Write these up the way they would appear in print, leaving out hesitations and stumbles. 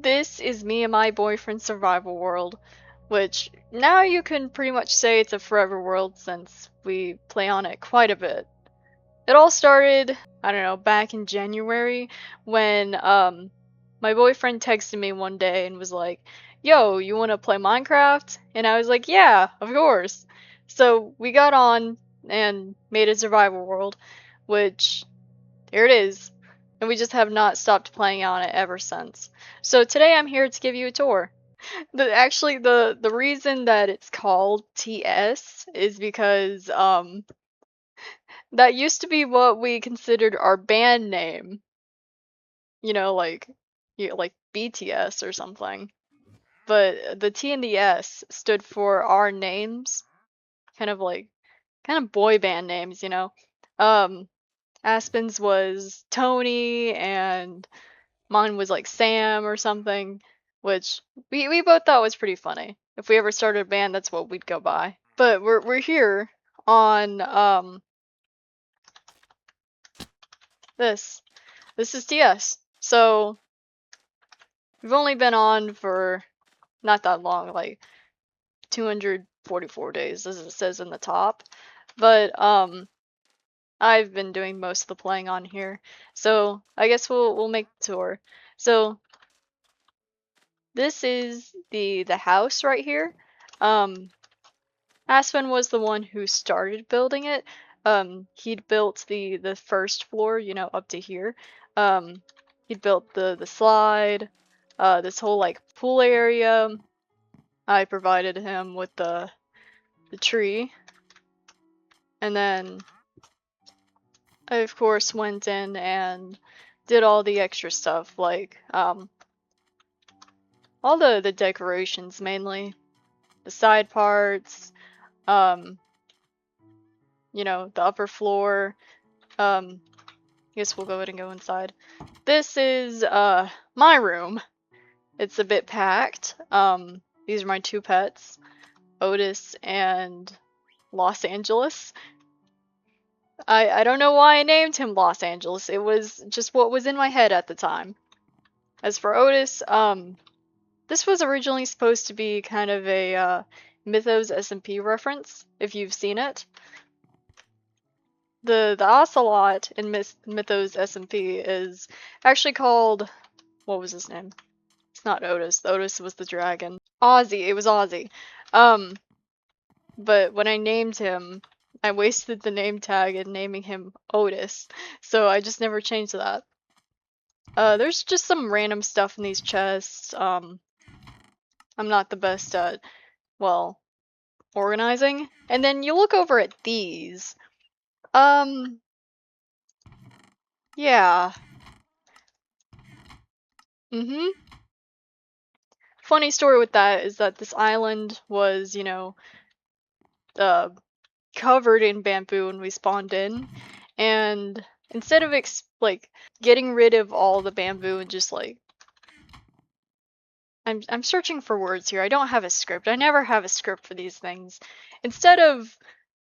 This is me and my boyfriend's survival world, which now you can pretty much say it's a forever world since we play on it quite a bit. It all started, I don't know, back in January when my boyfriend texted me one day and was like, "Yo, you want to play Minecraft?" And I was like, "Yeah, of course." So we got on and made a survival world, which here it is. And we just have not stopped playing on it ever since. So today I'm here to give you a tour. The reason that it's called TS is because that used to be what we considered our band name. You know, like BTS or something. But the T and the S stood for our names, kind of like kind of boy band names, you know. Um Aspen's was Tony and mine was like Sam or something, which we both thought was pretty funny. If we ever started a band, that's what we'd go by. But we're here on this. This is TS. So we've only been on for not that long, like 244 days, as it says in the top. But I've been doing most of the playing on here. So I guess we'll make the tour. So this is the house right here. Aspen was the one who started building it. He'd built the first floor, you know, up to here. He'd built the slide, this whole like pool area. I provided him with the tree, and then I of course went in and did all the extra stuff, like all the decorations mainly, the side parts, um, you know, the upper floor. I guess we'll go ahead and go inside. This is my room. It's a bit packed. These are my two pets, Otis and Los Angeles. I don't know why I named him Los Angeles. It was just what was in my head at the time. As for Otis, this was originally supposed to be kind of a Mythos SMP reference, if you've seen it. The ocelot in Mythos SMP is actually called, what was his name? It's not Otis. Otis was the dragon. Ozzy. It was Ozzy. But when I named him, I wasted the name tag in naming him Otis, so I just never changed that. There's just some random stuff in these chests. I'm not the best at, well, organizing. And then you look over at these. Yeah. Funny story with that is that this island was, you know, uh, covered in bamboo when we spawned in, and instead of like getting rid of all the bamboo and just like I'm searching for words here. I don't have a script. I never have a script for these things. Instead of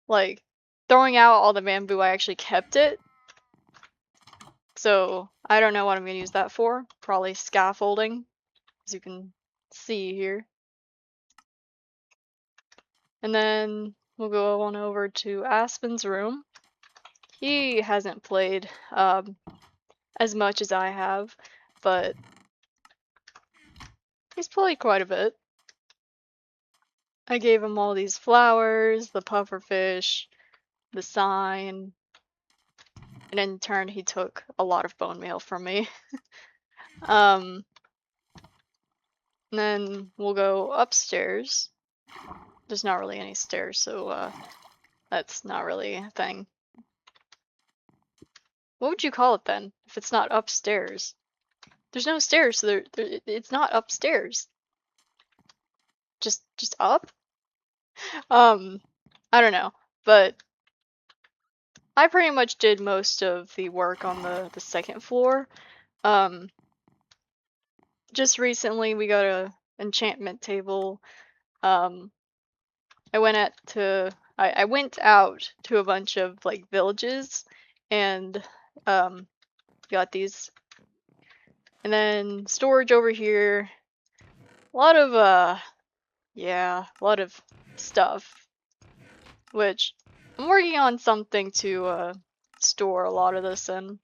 like throwing out all the bamboo, I actually kept it. So I don't know what I'm gonna use that for. Probably scaffolding, as you can see here. And then we'll go on over to Aspen's room. He hasn't played as much as I have, but he's played quite a bit. I gave him all these flowers, the pufferfish, the sign, and in turn he took a lot of bone meal from me. And then we'll go upstairs. There's not really any stairs, so that's not really a thing. What would you call it then, if it's not upstairs? There's no stairs, so it's not upstairs. Just up? I don't know, but I pretty much did most of the work on the second floor. Just recently we got a enchantment table. I went out to a bunch of like villages and got these And then storage over here. A lot of, yeah, a lot of stuff. Which, I'm working on something to, store a lot of this in.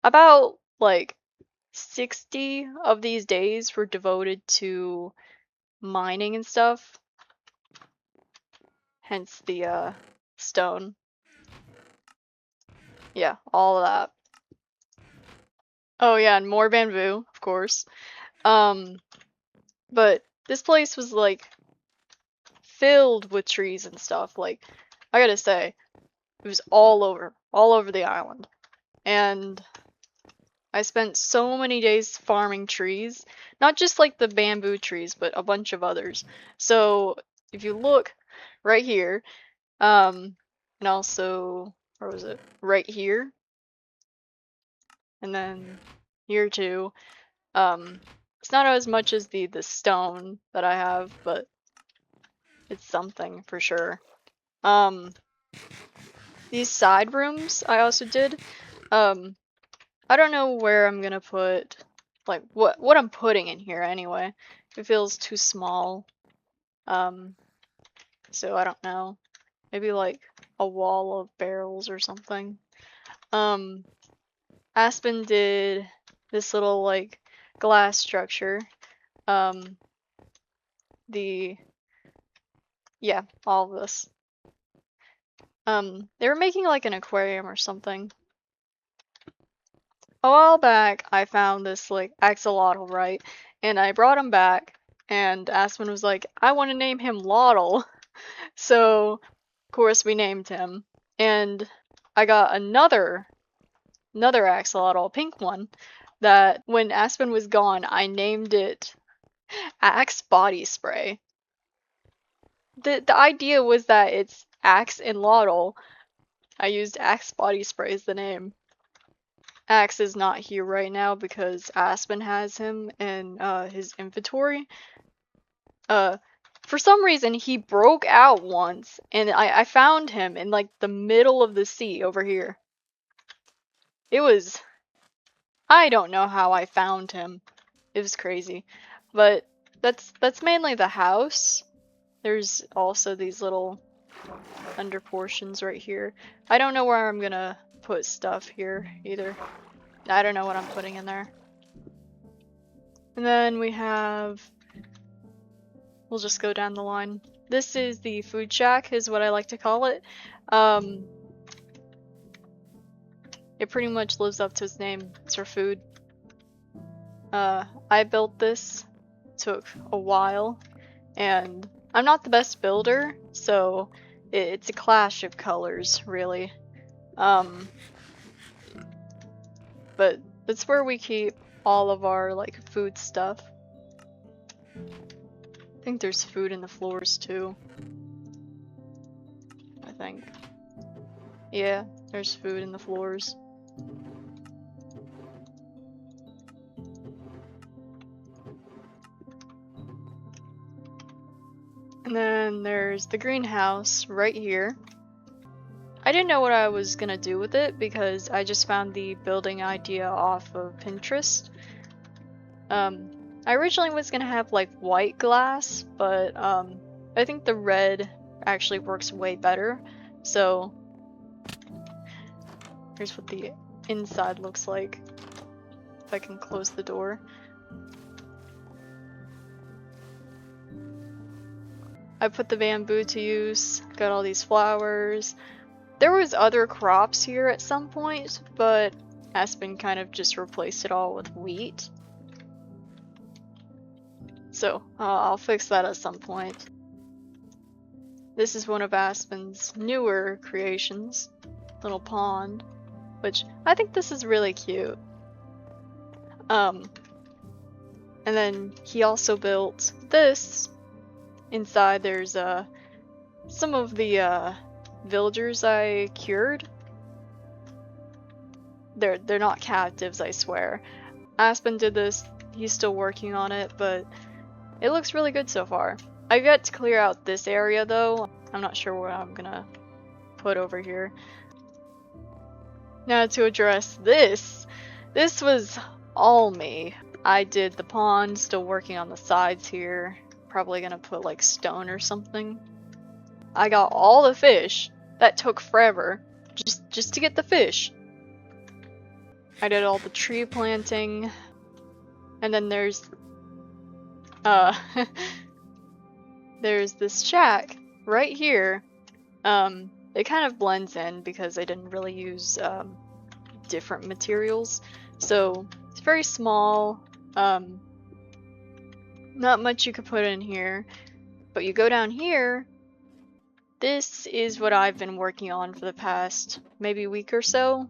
About, like, 60 of these days were devoted to mining and stuff. Hence the, stone. Yeah, all of that. Oh yeah, and more bamboo, of course. But this place was like filled with trees and stuff. Like, I gotta say, it was all over the island. And I spent so many days farming trees, not just like the bamboo trees, but a bunch of others. So if you look right here, and also, where was it? Right here, and then here too. It's not as much as the stone that I have, but it's something for sure. These side rooms I also did. I don't know where I'm gonna put, like, what I'm putting in here anyway. It feels too small. So I don't know. Maybe like a wall of barrels or something. Aspen did this little like glass structure. Yeah, all of this. They were making like an aquarium or something. A while back, I found this like axolotl, right? And I brought him back, and Aspen was like, I want to name him Lotl. So, of course, we named him. And I got another axolotl, a pink one, that when Aspen was gone, I named it Axe Body Spray. The idea was that it's Axe and Lotl. I used Axe Body Spray as the name. Axe is not here right now because Aspen has him in his inventory. For some reason he broke out once, and I found him in like the middle of the sea over here. I don't know how I found him. It was crazy. But that's mainly the house. There's also these little under portions right here. I don't know where I'm gonna put stuff here either. I don't know what I'm putting in there. And then we have, we'll just go down the line. This is the food shack, is what I like to call it. It pretty much lives up to its name. It's for food. I built this. Took a while, and I'm not the best builder, so it's a clash of colors, really. But that's where we keep all of our like food stuff. I think there's food in the floors too. I think. Yeah, there's food in the floors. And then there's the greenhouse right here. I didn't know what I was gonna do with it because I just found the building idea off of Pinterest. I originally was gonna have like white glass, but I think the red actually works way better. So here's what the inside looks like. If I can close the door. I put the bamboo to use, got all these flowers. There was other crops here at some point, but Aspen kind of just replaced it all with wheat. So I'll fix that at some point. This is one of Aspen's newer creations, little pond, which I think this is really cute. And then he also built this. Inside there's some of the villagers I cured. They're not captives, I swear. Aspen did this, he's still working on it, but it looks really good so far. I've got to clear out this area though. I'm not sure what I'm gonna put over here. Now to address this was all me. I did the pond, still working on the sides here. Probably gonna put like stone or something. I got all the fish. That took forever. Just to get the fish. I did all the tree planting. And then there's there's this shack right here. It kind of blends in because I didn't really use different materials. So it's very small. Not much you could put in here. But you go down here. This is what I've been working on for the past maybe week or so.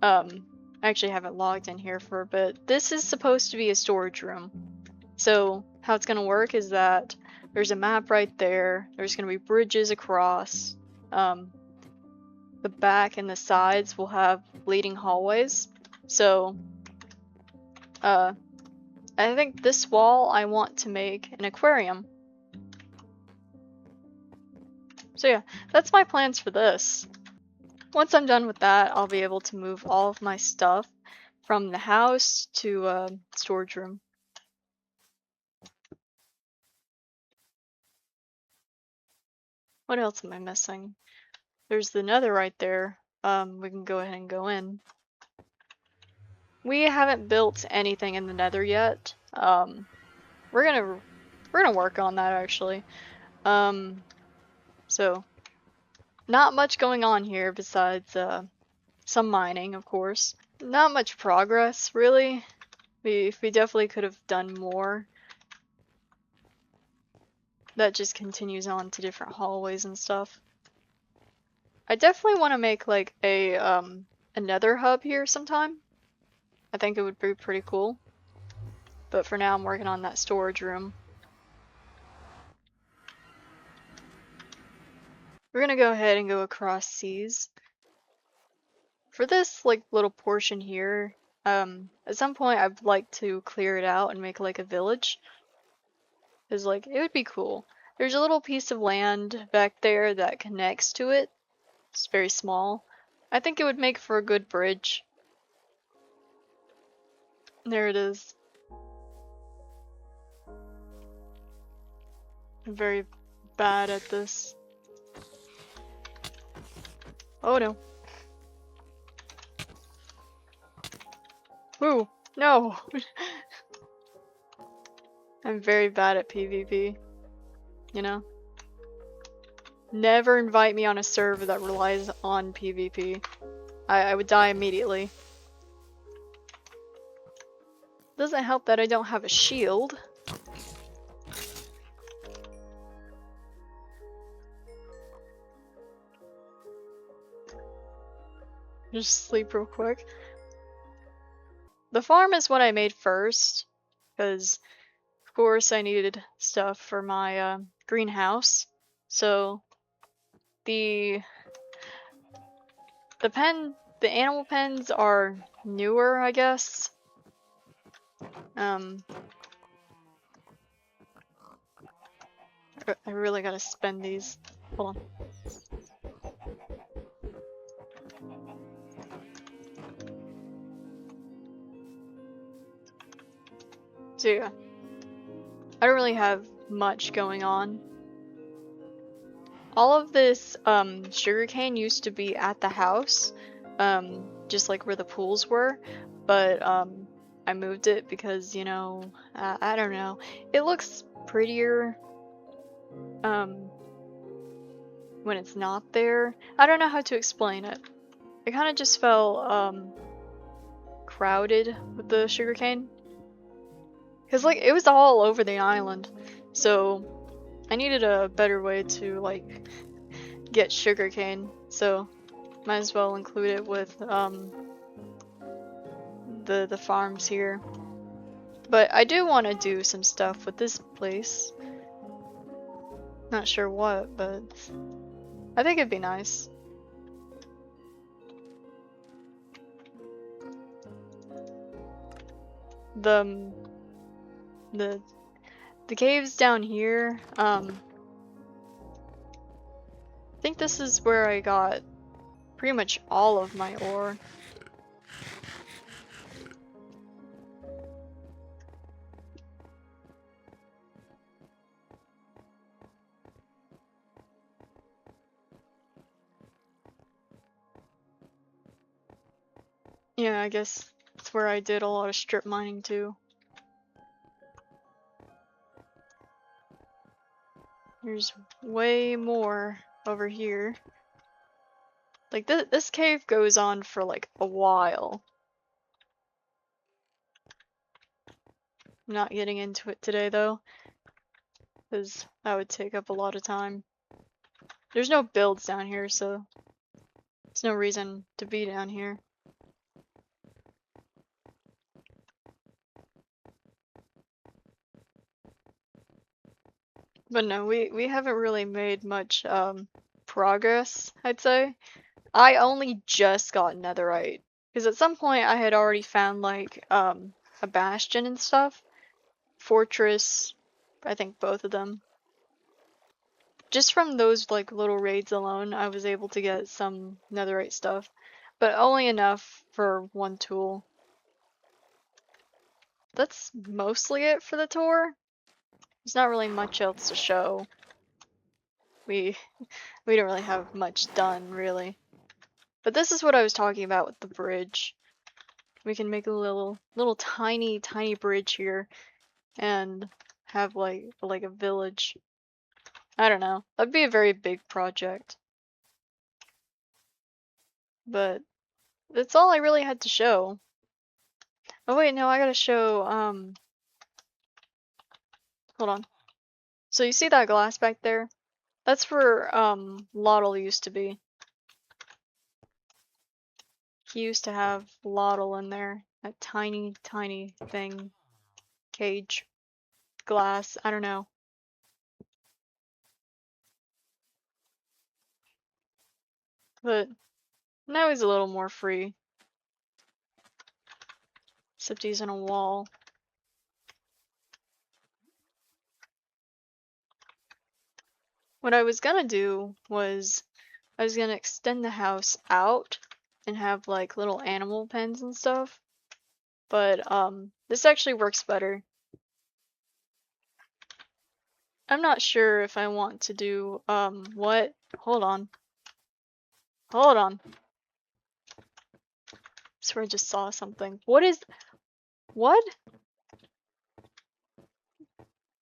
I actually haven't logged in here for a bit. This is supposed to be a storage room. So how it's gonna work is that there's a map right there. There's gonna be bridges across. The back and the sides will have leading hallways. So I think this wall I want to make an aquarium. So yeah, that's my plans for this. Once I'm done with that, I'll be able to move all of my stuff from the house to storage room. What else am I missing? There's the nether right there. We can go ahead and go in. We haven't built anything in the nether yet. We're gonna work on that actually. So not much going on here besides some mining, of course. Not much progress really. We definitely could have done more. That just continues on to different hallways and stuff. I definitely want to make like a nether hub here sometime. I think it would be pretty cool. But for now I'm working on that storage room. We're gonna go ahead and go across seas. For this like little portion here, at some point I'd like to clear it out and make like a village. Cause like it would be cool. There's a little piece of land back there that connects to it. It's very small. I think it would make for a good bridge. There it is. I'm very bad at this. Oh no. Ooh, no! I'm very bad at PvP. You know? Never invite me on a server that relies on PvP. I would die immediately. Doesn't help that I don't have a shield. Just sleep real quick. The farm is what I made first, because of course I needed stuff for my greenhouse. So the animal pens are newer, I guess. I really gotta spend these. Hold on. So yeah, I don't really have much going on. All of this sugarcane used to be at the house, just like where the pools were, but I moved it because, you know, I don't know. It looks prettier when it's not there. I don't know how to explain it. It kind of just felt crowded with the sugarcane. Because, like, it was all over the island, so I needed a better way to, like, get sugarcane, so might as well include it with, the farms here. But I do want to do some stuff with this place. Not sure what, but I think it'd be nice. The caves down here, I think this is where I got pretty much all of my ore. Yeah, I guess that's where I did a lot of strip mining too. There's way more over here. Like, this cave goes on for like a while. I'm not getting into it today though, because that would take up a lot of time. There's no builds down here, so there's no reason to be down here. But no, we haven't really made much progress, I'd say. I only just got netherite. Because at some point I had already found like a bastion and stuff. Fortress, I think both of them. Just from those like little raids alone, I was able to get some netherite stuff. But only enough for one tool. That's mostly it for the tour. There's not really much else to show. We don't really have much done, really. But this is what I was talking about with the bridge. We can make a little tiny bridge here and have like a village. I don't know. That'd be a very big project. But that's all I really had to show. Oh wait, no, I gotta show hold on. So you see that glass back there? That's where Lottle used to be. He used to have Lottle in there. That tiny thing. Cage. Glass. I don't know. But now he's a little more free. Except he's in a wall. What I was gonna do was I was gonna extend the house out and have like little animal pens and stuff. But this actually works better. I'm not sure if I want to do what? Hold on. Hold on. I swear I just saw something. What is what?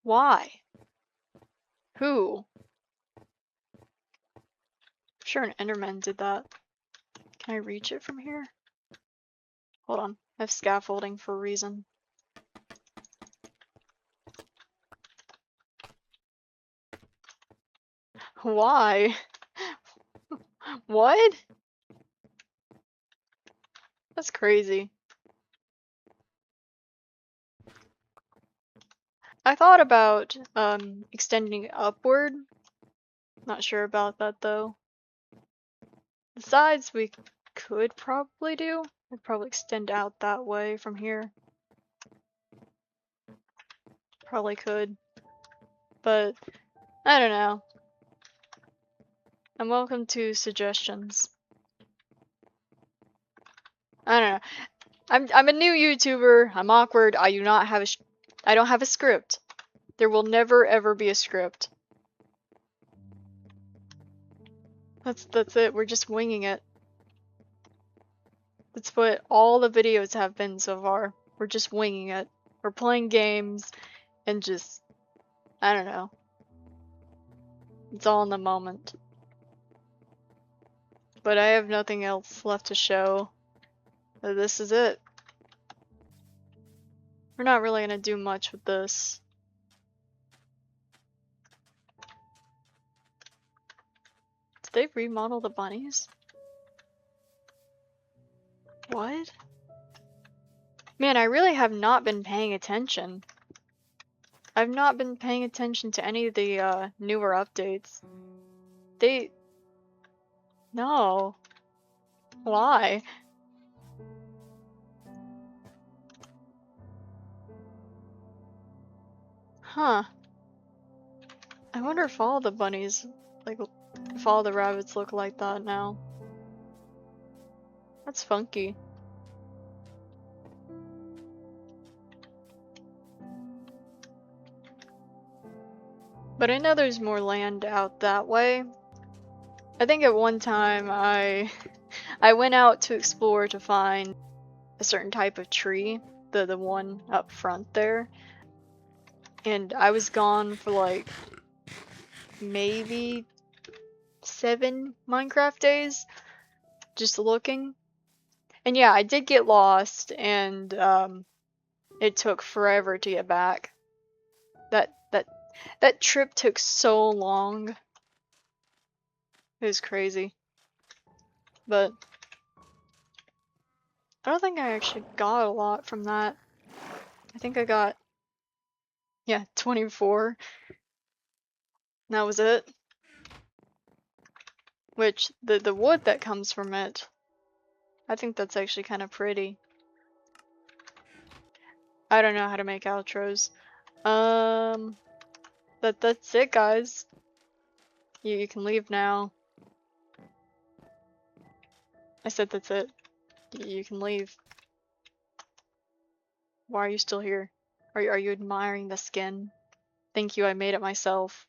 Why? Who? I'm sure an Enderman did that. Can I reach it from here? Hold on. I have scaffolding for a reason. Why? What? That's crazy. I thought about extending it upward. Not sure about that though. The sides we could probably do. I'd probably extend out that way from here. Probably could. But I don't know. I'm welcome to suggestions. I don't know. I'm a new YouTuber. I'm awkward. I do not have I don't have a script. There will never ever be a script. That's it. We're just winging it. That's what all the videos have been so far. We're just winging it. We're playing games and just I don't know. It's all in the moment. But I have nothing else left to show. This is it. We're not really gonna do much with this. Did they remodel the bunnies? What? Man, I really have not been paying attention. I've not been paying attention to any of the newer updates. No. Why? Huh. I wonder if all the bunnies, like, if all the rabbits look like that now. That's funky. But I know there's more land out that way. I think at one time I went out to explore to find a certain type of tree, the one up front there. And I was gone for like maybe 7 Minecraft days just looking. And yeah, I did get lost, and it took forever to get back. That trip took so long. It was crazy. But I don't think I actually got a lot from that. I think I got, yeah, 24. And that was it. Which, the wood that comes from it, I think that's actually kind of pretty. I don't know how to make outros. That's it, guys. You can leave now. I said that's it. You can leave. Why are you still here? Are you admiring the skin? Thank you, I made it myself.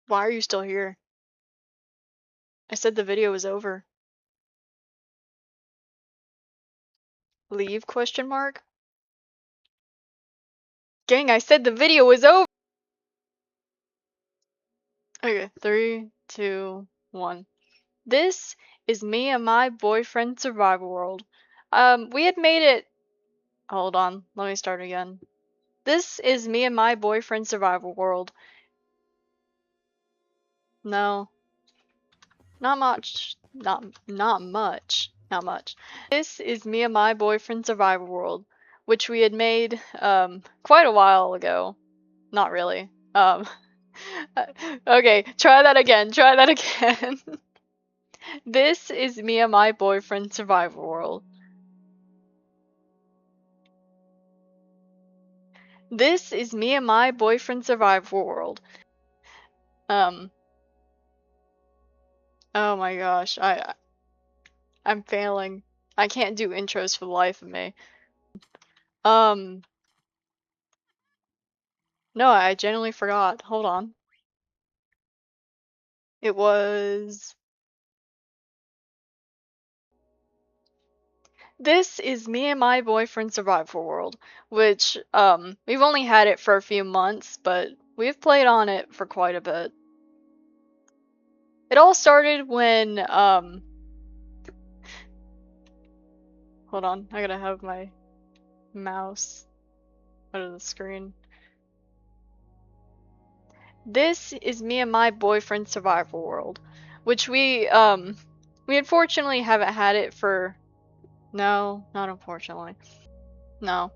Why are you still here? I said the video was over. Leave, question mark? Gang, I said the video was over! Okay, 3, 2, 1. This is me and my boyfriend survival world. We had made it... Hold on, let me start again. This is me and my boyfriend survival world. No. Not much. Not much. Not much. This is me and my boyfriend survival world, which we had made quite a while ago. Not really. Okay, try that again. Try that again. This is me and my boyfriend survival world. This is me and my boyfriend survival world. Oh my gosh, I'm failing. I can't do intros for the life of me. No, I genuinely forgot. Hold on. It was... This is me and my boyfriend survival world, which, we've only had it for a few months, but we've played on it for quite a bit. It all started when, hold on, I gotta have my mouse out of the screen. This is me and my boyfriend survival world, which we unfortunately haven't had it for... No, not unfortunately. No.